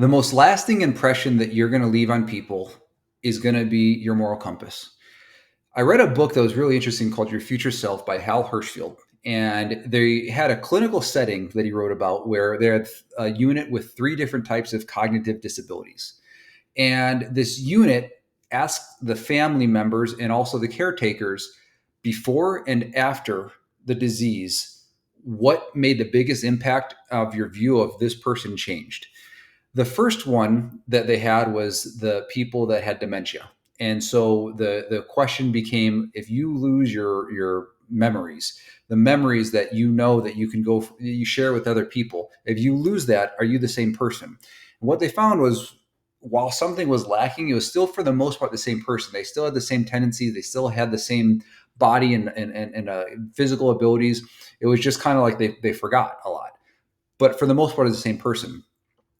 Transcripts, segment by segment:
The most lasting impression that you're going to leave on people is going to be your moral compass. I read a book that was really interesting called Your Future Self by Hal Hirschfield. And they had a clinical setting that he wrote about where they had a unit with three different types of cognitive disabilities. And this unit asked the family members and also the caretakers before and after the disease, what made the biggest impact of your view of this person changed. The first one that they had was the people that had dementia. And so the question became, if you lose your memories, the memories that you know that you can go you share with other people, if you lose that, are you the same person? And what they found was, while something was lacking, it was still for the most part the same person. They still had the same tendencies, they still had the same body and physical abilities. It was just kind of like they forgot a lot, but for the most part it's the same person.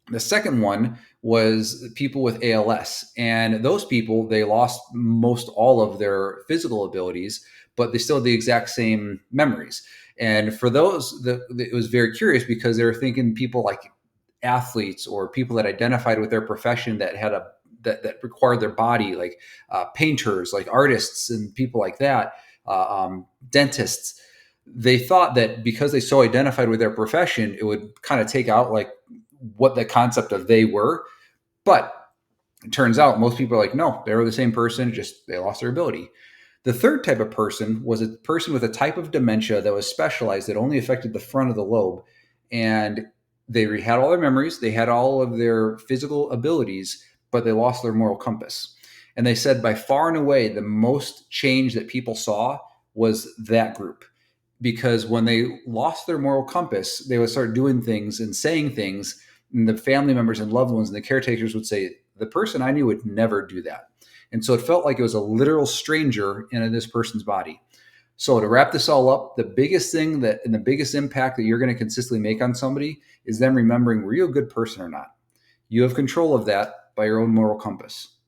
The second one was people with ALS. And those people, they lost most all of their physical abilities, but they still had the exact same memories. And for those, it was very curious because they were thinking people like athletes or people that identified with their profession that had that required their body, like painters, like artists, and people like that, dentists. They thought that because they so identified with their profession, it would kind of take out like what the concept of they were. But it turns out most people are like, no, they were the same person, just they lost their ability. The third type of person was a person with a type of dementia that was specialized, that only affected the front of the lobe. And they had all their memories, they had all of their physical abilities, but they lost their moral compass. And they said by far and away, the most change that people saw was that group. Because when they lost their moral compass, they would start doing things and saying things, and the family members and loved ones and the caretakers would say, the person I knew would never do that. And so it felt like it was a literal stranger in this person's body. So to wrap this all up, the biggest thing that and the biggest impact that you're going to consistently make on somebody is them remembering, were you a good person or not? You have control of that by your own moral compass.